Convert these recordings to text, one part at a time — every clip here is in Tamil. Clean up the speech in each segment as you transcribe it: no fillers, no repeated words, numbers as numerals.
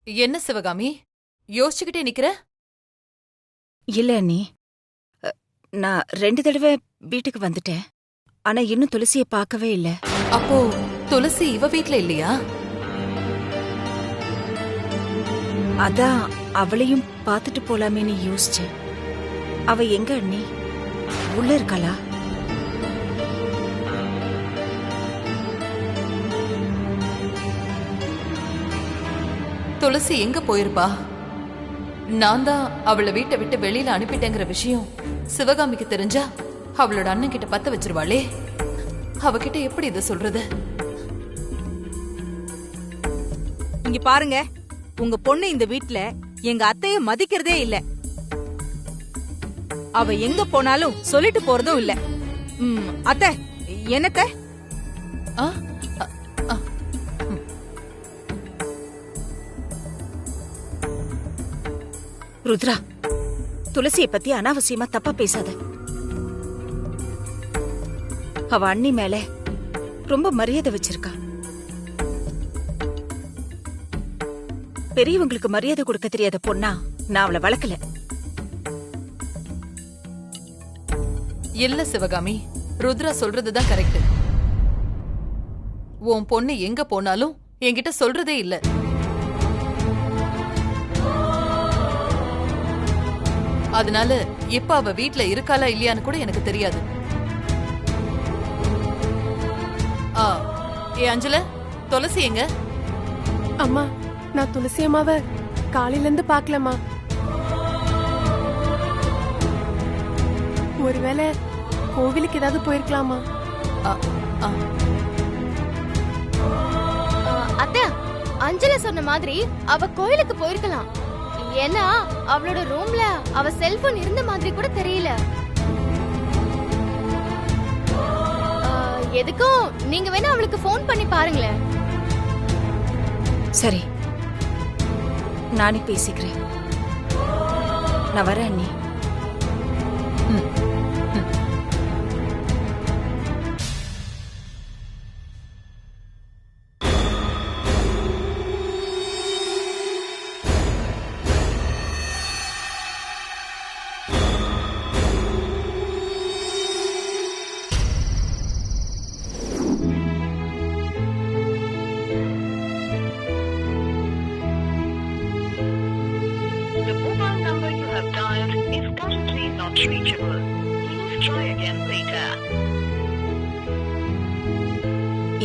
என்ன சிவகாமி யோசிச்சுக்கிட்டே நிக்கிற? இல்ல அண்ணி, நான் 2 தடவை வீட்டுக்கு வந்துட்டேன். ஆனா இன்னும் துளசிய பார்க்கவே இல்ல. அப்போ துளசி இவ வீட்ல இல்லையா? அதான் அவளையும் பார்த்துட்டு போலாமேன்னு யோசிச்சேன். அவ எங்க அண்ணி? உள்ள இருக்காளா? துளசி எங்க போயிருப்பா? நான் தான் அவளை வீட்டை விட்டு வெளியில அனுப்பிட்டேங்கிற விஷயம் சிவகாமிக்கு தெரிஞ்சா அவளோட அண்ணன் கிட்ட பத்த வச்சிருவாளே. அவகிட்ட எப்படி இத சொல்றது? இங்க பாருங்க, உங்க பொண்ணு இந்த வீட்ல எங்க அத்தைய மதிக்கிறதே இல்ல. அவ எங்க போனாலும் சொல்லிட்டு போறதும் இல்ல. அத்தை என்னத்த? ஆ? ருத்ரா, துளசிய பத்தி அனாவசியமா தப்பா பேசாத. அவ அண்ணி மேல ரொம்ப மரியாதை வச்சிருக்கா. பெரியவங்களுக்கு மரியாதை கொடுக்க தெரியாத பொண்ணா நான் அவளை வளர்க்கல. இல்ல சிவகாமி, ருத்ரா சொல்றதுதான் கரெக்ட். உன் பொண்ணு எங்க போனாலும் என்கிட்ட சொல்றதே இல்ல. அதனால இப்ப அவ வீட்ல இருக்காளா இல்லையான்னு கூட எனக்கு தெரியாது. ஏ அஞ்சல, துளசி எங்க? அம்மா, நான் துளசி அம்மாவை காலையில இருந்து பாக்கலம்மா. ஒருவேளை கோவிலுக்கு ஏதாவது போயிருக்கலாமா? அத்தை, அஞ்சல சொன்ன மாதிரி அவ கோயிலுக்கு போயிருக்கலாம். ஏன்னா அவளோட ரூம்ல அவ செல்போன் இருந்த மாதிரி கூட தெரியல. எதுக்கும் நீங்க வேணா அவளுக்கு போன் பண்ணி பாருங்களேன். சரி, நானே பேசிக்கிறேன். நான் வரேன் அண்ணி.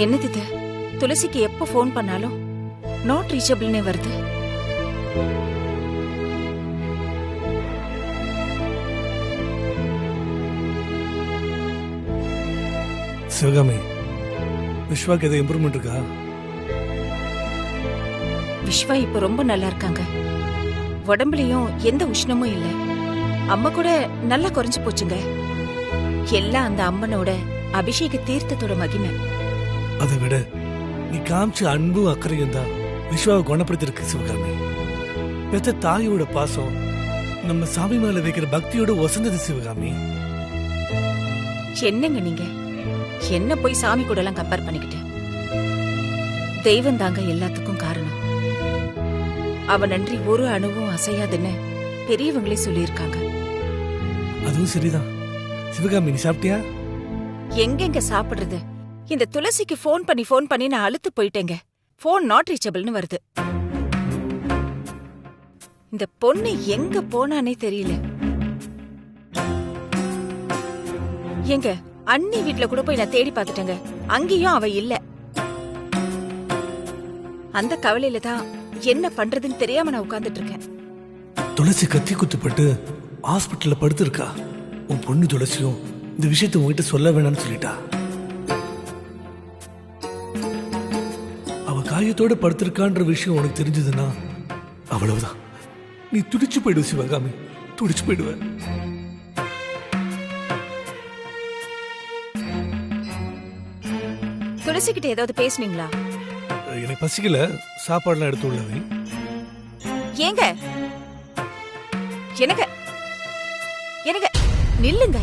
என்னது இது? துளசிக்கு எப்ப போன் பண்ணாலும் நாட் ரீச்சபிள்னே வருது. சிவகாமி, விஸ்வாக்கு எது இம்ப்ரூவ்மெண்ட் இருக்கா? விஸ்வா இப்ப ரொம்ப நல்லா இருக்காங்க. உடம்புலயும் எந்த உஷ்ணமும் இல்ல. அம்மா கூட நல்லா குறைஞ்சு போச்சுங்க. எல்லாம் அந்த அம்மனோட அபிஷேக தீர்த்தத்தோட மகிமை. அதை விட நீ காமிச்ச அன்பும் அக்கறையும் தான் விஸ்வாவை குணப்படுத்திருக்கு சிவகாமி. பெத்த தாயோட பாசம் நம்ம சாமி மேல வைக்கிற பக்தியோட வசந்தது சிவகாமி. என்னங்க நீங்க என்ன போய் சாமி கூட எல்லாம் கம்பேர் பண்ணிக்கிட்டு? தெய்வம் தாங்க எல்லாத்துக்கும் காரணம். அவ நன்றி ஒரு அணுவும் அசையாதுன்னு பெரியவங்களே சொல்லியிருக்காங்க. அதுவும் சரிதான். சிவகாமி, நீ சாப்பிட்டியா? எங்கெங்க சாப்பிடுறது? இந்த துளசிக்கு போன் பண்ணி நான் அழுத்து போயிட்டேங்க. போன் நாட் ரீச்சபிள்னு வருது. இந்த பொண்ணு எங்க போனானே தெரியல. எங்க அண்ணி வீட்ல கூட போய் நான் தேடி பார்த்துட்டேங்க. அங்கேயும் அவ இல்ல. அந்த கவலையில தான் என்ன பண்றதுன்னு தெரியாம நான் உட்கார்ந்துட்டு இருக்கேன். துளசி கத்தி குத்துப்பட்டு ஹாஸ்பிட்டல்ல படுத்திருக்கா. உன் பொண்ணு துளசியும் இந்த விஷயத்தை உங்ககிட்ட சொல்ல வேணாம்னு சொல்லிட்டா. அவ காயத்தோட படுத்திருக்கான்ற விஷயம் உனக்கு தெரிஞ்சதுன்னா அவ்வளவுதான். நீ துடிச்சு போயிடுவ சிவகாமி, துடிச்சு போயிடுவ. துளசி கிட்ட ஏதாவது பேசுனீங்களா? எனக்கு பசிக்கல, சாப்பாடுலாம் எடுத்து உள்ளவை. ஏங்க எனக்கு எனக்கு நில்லுங்க.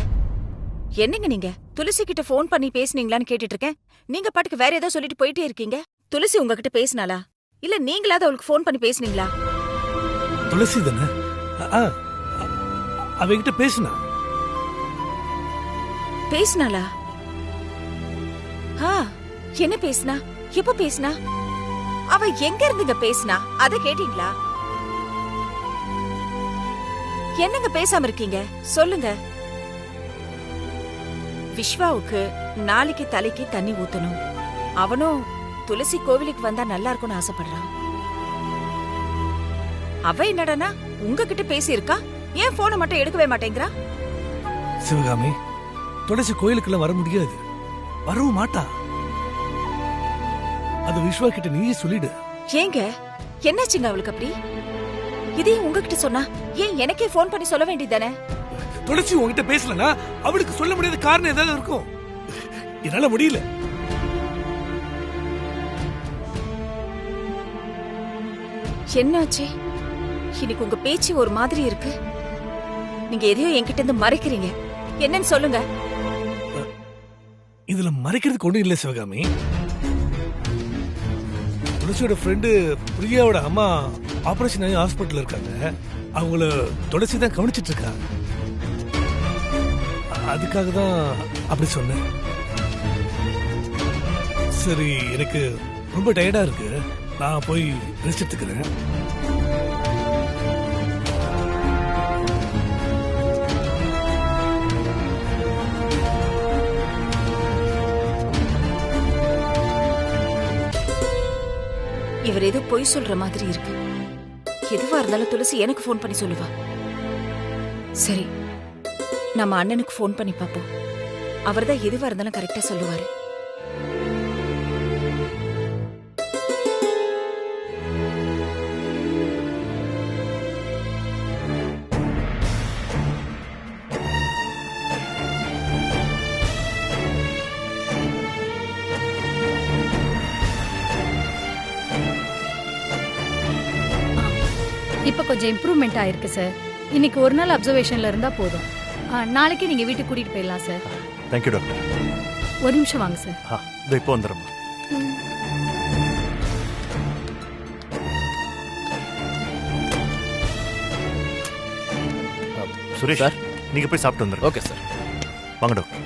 என்னங்க நீங்க துளசி கிட்ட போன் பண்ணி பேசுனீங்களான்னு கேட்டுட்டு இருக்கேன். நீங்க பாட்டுக்கு வேற ஏதோ சொல்லிட்டு போயிட்டே இருக்கீங்க. துளசி உங்ககிட்ட பேசினாளா? இல்ல நீங்களாவது அவளுக்கு ஃபோன் பண்ணி பேசுனீங்களா? துளசி தானே? அவகிட்ட பேசுனா. பேசினாளா? என்ன பேசினா? எப்ப பேசினா? அவ எங்க இருந்துங்க பேசினா? அத கேட்டீங்களா? என்னங்க பேசாம இருக்கீங்க? சொல்லுங்க. விஸ்வாவுக்கு நாளைக்கு தலைக்கு தண்ணி ஊத்தணும். அவனும் துளசி கோவிலுக்கு வந்தா நல்லா இருக்கும்னு ஆசைப்படுறான். அவ என்னடனா உங்ககிட்ட பேசியிருக்கா, ஏன் போனை மட்டும் எடுக்கவே மாட்டேங்கிறா? சிவகாமி, துளசி கோயிலுக்குள்ள வர முடியாது, வரவும் மாட்டா. அது விஸ்வா கிட்ட நீயே சொல்லிடு. ஏங்க என்னாச்சுங்க அவளுக்கு அப்படி? இதையும் உங்ககிட்ட சொன்னா ஏன் எனக்கே போன் பண்ணி சொல்ல வேண்டியதானே? துளசி உங்ககிட்ட பேசலனா அவளுக்கு சொல்ல முடியாத காரணம் ஏதாவது இருக்கும். என்னால முடியல. என்னாச்சு? இன்னைக்கு உங்க பேச்சு ஒரு மாதிரி இருக்கு. நீங்க எதையோ என்கிட்ட இருந்து மறைக்கிறீங்க. என்னன்னு சொல்லுங்க. இதுல மறைக்கிறதுக்கு ஒண்ணும் இல்ல சிவகாமி. துளசியோட ஃப்ரெண்டு பிரியாவோட அம்மா ஆபரேஷன் ஆகி ஹாஸ்பிட்டல் இருக்காங்க. அவங்கள துளசி தான் கவனிச்சிட்டு இருக்காங்க. அதுக்காக தான் அப்படி சொன்னேன். சரி, எனக்கு ரொம்ப டயர்டா இருக்கு, நான் போய் ரெஸ்ட் எடுத்துக்கிறேன். இவர் ஏதோ பொய் சொல்ற மாதிரி இருக்கு. எதுவா இருந்தாலும் துளசி எனக்கு போன் பண்ணி சொல்லுவா. சரி, நம்ம அண்ணனுக்கு போன் பண்ணி பாப்போம். அவர்தான் எதுவா இருந்தாலும் கரெக்டா சொல்லுவாரு. இப்ப கொஞ்சம் இம்ப்ரூவ்மெண்ட் ஆயிருக்கு சார். இன்னைக்கு ஒரு நாள் அப்சர்வேஷன்ல இருந்தா போதும். நாளைக்கு நீங்க வீட்டுக்கு கூட்டிட்டு போயிடலாம் சார். Thank you doctor. ஒரு நிமிஷம் வாங்க சார். இப்போ வந்துடுறோம். சுரேஷ் சார், நீங்க போய் சாப்பிட்டு வந்துடுங்க. Okay sir. வாங்க டாக்டர்.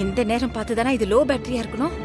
இந்த நேரம் பார்த்துதானா இது லோ பேட்டரியா இருக்கணும்?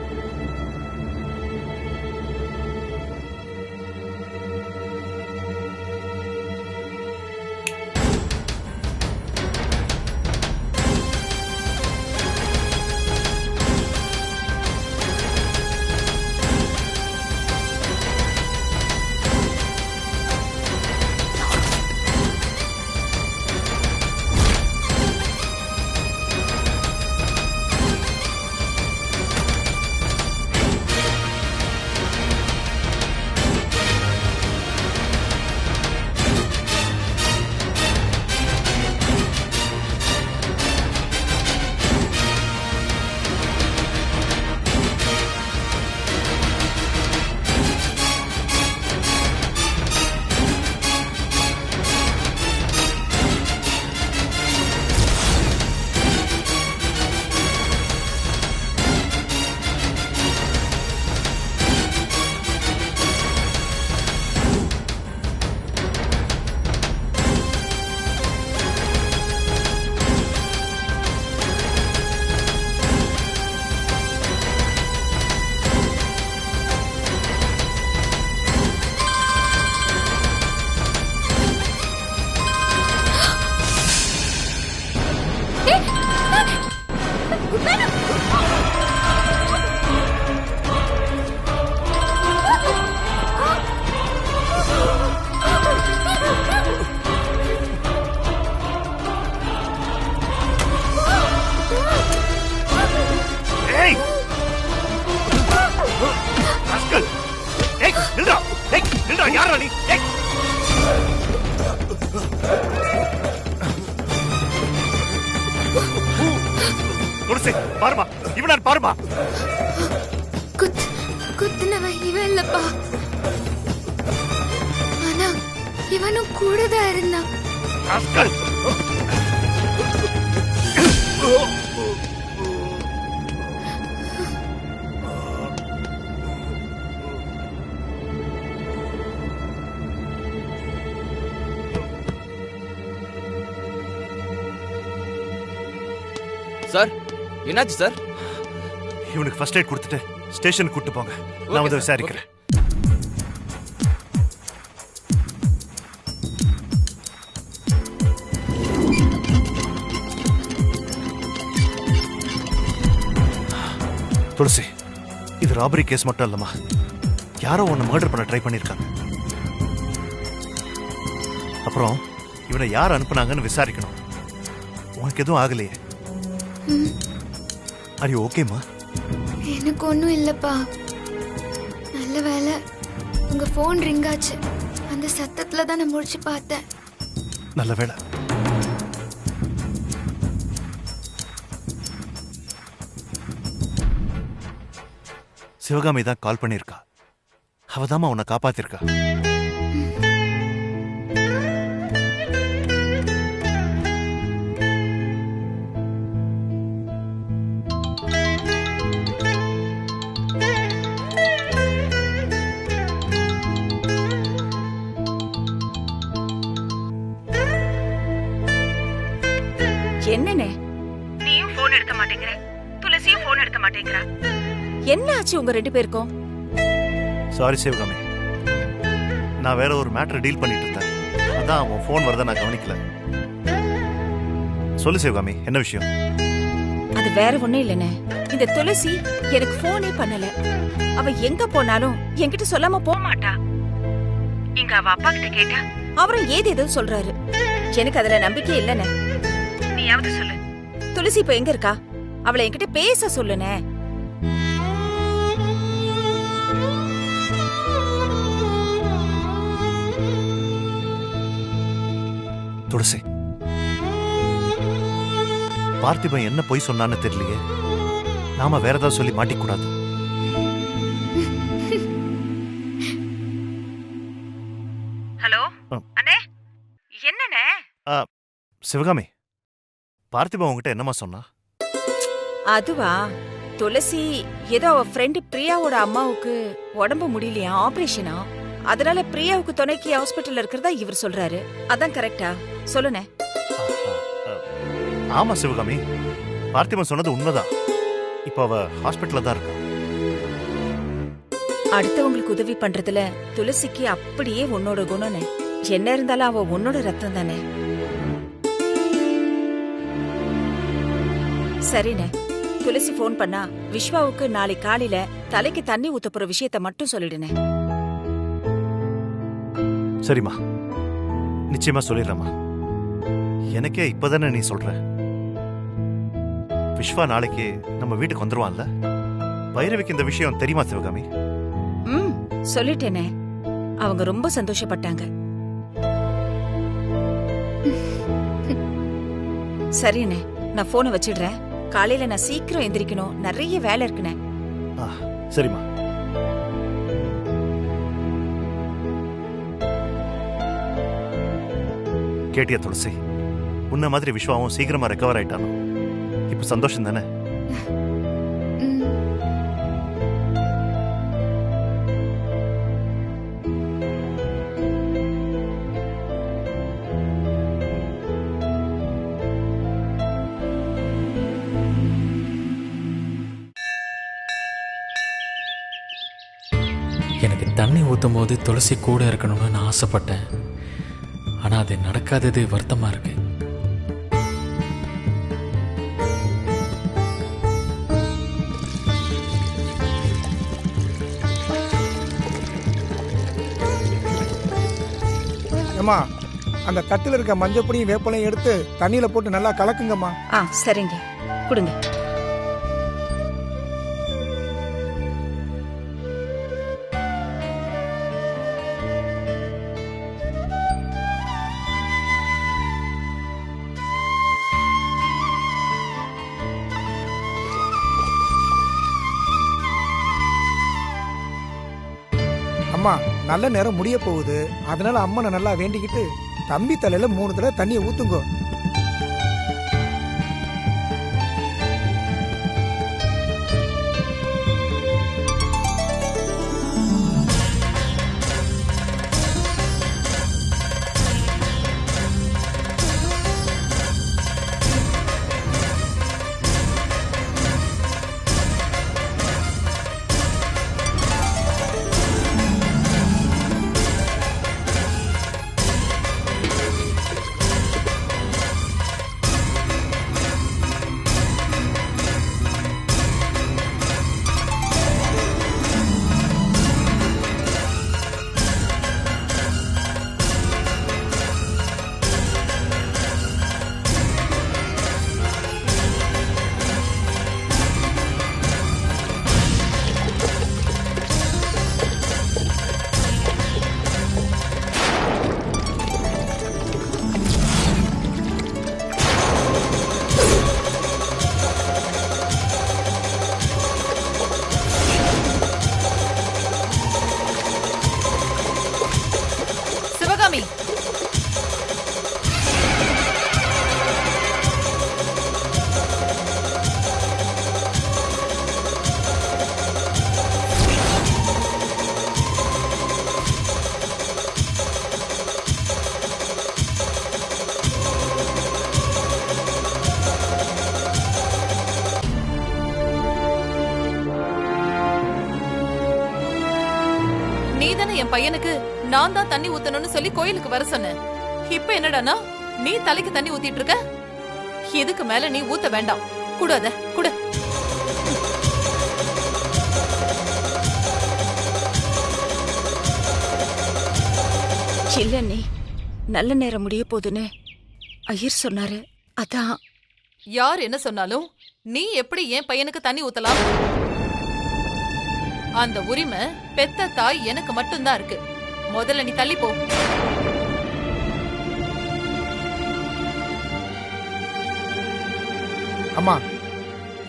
குத்துனவன் இவன் இல்லப்பா. ஆனா இவனும் கூட தான் இருந்தான். சார் என்னாச்சு சார்? இவனுக்கு ஃபர்ஸ்ட் எய்ட் கொடுத்துட்டு ஸ்டேஷனுக்கு கூட்டு போங்க. நான் வந்து விசாரிக்கிறேன். துளசி, இது ராபரி கேஸ் மட்டும் இல்லம்மா. யாரோ உன்னை மர்டர் பண்ண ட்ரை பண்ணிருக்காங்க. அப்புறம் இவனை யார் அனுப்புனாங்கன்னு விசாரிக்கணும். உனக்கு எதுவும் ஆகலையே? ஆர் யூ ஓகேம்மா? எனக்கு ஒன்றும் இல்லப்பா. நல்ல வேலை உங்க ஃபோன் ரிங் ஆச்சு. அந்த சத்தத்துல தான் நான் முடிச்சு பார்த்தேன். நல்ல வேலை. சிவகாமி தான் கால் பண்ணிருக்கா. அவதாமா உன்னை காப்பாத்திருக்கா. என்னனே நீயும் போன் எடுக்க மாட்டேங்கிற, துளசியும் போன் எடுக்க மாட்டேங்கிறா. என்ன ஆச்சு உங்க ரெண்டு பேருக்கும்? சாரி சிவகாமி, நான் வேற ஒரு மேட்டர் டீல் பண்ணிட்டு இருந்தேன். அதான் அவன் போன் வரத நான் கவனிக்கல. சொல்லு சிவகாமி, என்ன விஷயம்? அது வேற ஒண்ணும் இல்லனே. இந்த துளசி எனக்கு போனே பண்ணல. அவ எங்க போனாலும் என்கிட்ட சொல்லாம போக மாட்டா. இங்க அவ அப்பா கிட்ட கேட்டா அவரும் ஏதேதோ சொல்றாரு. எனக்கு அதுல நம்பிக்கை இல்லனே. நீயாவது சொல்லு, துளசி இப்ப எங்க இருக்கா? அவளை என்கிட்ட பேச சொல்லுனே. துளசி, பார்த்திபன் என்ன பொய் சொன்னான்னு தெரியலையே. நாம வேற ஏதாவது சொல்லி மாட்டிக்கூடாது. ஹலோ அண்ணே, என்னண்ணே? சிவகாமி, பார்த்திபன் உங்ககிட்ட என்னமா சொன்னா? அதுவா, துளசி ஏதோ அவ ஃப்ரெண்ட் பிரியாவோட அம்மாவுக்கு உடம்பு முடியலையா, ஆபரேஷனா. அதனால பிரியாவுக்கு துணைக்கு ஹாஸ்பிட்டல்ல இருக்கிறதா இவர் சொல்றாரு. அதான் கரெக்டா? சொல்லுனே. ஆமா சிவகாமி, பார்த்திபன் சொன்னது உண்மைதான். இப்ப அவ ஹாஸ்பிட்டல்ல தான் இருக்கா. அடுத்தவங்களுக்கு உதவி பண்றதுல துளசிக்கு அப்படியே உன்னோட குணம்னே. என்ன இருந்தாலும் அவ உன்னோட ரத்தம் தானே. சரிண்ணே, துளசி போன் பண்ணா விஸ்வாவுக்கு நாளை காலையில தலைக்கு தண்ணி ஊத்த போற விஷயத்த மட்டும் சொல்லிடுனே. சரிம்மா, நிச்சயமா சொல்லிடுறேம்மா. எனக்கே இப்பதானே நீ சொல்ற. விஸ்வா நாளைக்கு நம்ம வீட்டுக்கு வந்துருவான்ல. பைரவிக்கு இந்த விஷயம் தெரியுமா சிவகாமி? சொல்லிட்டேனே. அவங்க ரொம்ப சந்தோஷப்பட்டாங்க. சரிண்ணே, நான் போனை வச்சிடுறேன். காலையில நான் சீக்கிரம் எந்திரிக்கணும், நிறைய வேலை இருக்குனே. சரிம்மா. கேட்டியா துளசி, உன்ன மாதிரி விஸ்வாவும் சீக்கிரமா ரெக்கவர் ஆயிட்டானோ? இப்ப சந்தோஷம் தானே? எனக்கு தண்ணி ஊற்றும் போது துளசி கூட இருக்கணும்னு நான் ஆசைப்பட்டேன். ஆனால் அது நடக்காதது வருத்தமாக இருக்கு. அம்மா, அந்த தட்டில் இருக்க மஞ்சப்பொடியும் வேப்பலையும் எடுத்து தண்ணியில போட்டு நல்லா கலக்குங்கம்மா. சரிங்க, கொடுங்க. அம்மா நல்ல நேரம் முடிய போகுது, அதனால அம்மனை நல்லா வேண்டிக்கிட்டு தம்பி தலையில 3 தடவை தண்ணியை ஊத்துங்கோ. சிவகாமி, நீதானே என் பையனுக்கு நான் தான் தண்ணி ஊத்தணும்னு சொல்லி கோயிலுக்கு வர சொன்னேன். இப்ப என்னடானா நீ தலைக்கு தண்ணி ஊத்திட்டு இருக்க. இதுக்கு மேல நீ ஊத்த வேண்டாம். கூடாத குடு. இல்ல நீ நல்ல நேரம் முடிய போதுன்னு ஐயர் சொன்னாரு. அதான். யார் என்ன சொன்னாலும் நீ எப்படி என் பையனுக்கு தண்ணி ஊத்தலாம்? அந்த உரிமை பெத்த தாய் எனக்கு மட்டும்தான் இருக்கு. முதல்ல நீ தள்ளி போ. அம்மா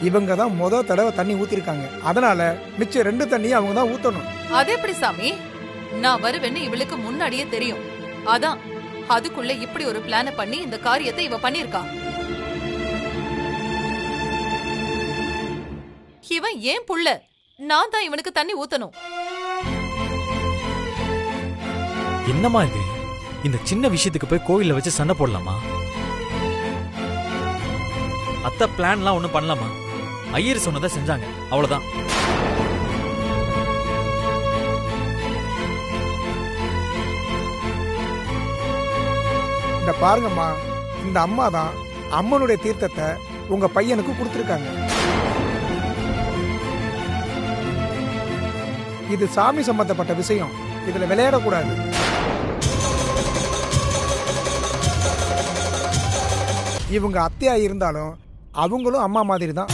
இவங்க தான் தடவை தண்ணி ஊத்திருக்காங்க, அதனால மிச்சம் 2 தண்ணியை அவங்க தான் ஊத்தணும். அது எப்படி சாமி? நான் வருவேன்னு இவளுக்கு முன்னாடியே தெரியும். அதான் அதுக்குள்ள இப்படி ஒரு பிளான பண்ணி இந்த காரியத்தை இவ பண்ணிருக்கா. இவன் ஏன் புள்ள, நான் தான் இவனுக்கு தண்ணி ஊத்தணும். என்னம்மா இது? இந்த சின்ன விஷயத்துக்கு போய் கோயில்ல வச்சு சண்டை போடலாமா? அத்தை பிளான்லாம் ஒண்ணும் பண்ணலாமா? ஐயர் சொன்னதை செஞ்சாங்க, அவ்வளவுதான். இந்த பாருங்கம்மா, இந்த அம்மா தான் அம்மனுடைய தீர்த்தத்தை உங்க பையனுக்கு கொடுத்துருக்காங்க. இது சாமி சம்பந்தப்பட்ட விஷயம், இதுல விளையாடக்கூடாது. இவங்க அத்தையா இருந்தாலும் அவங்களும் அம்மா மாதிரி தான்.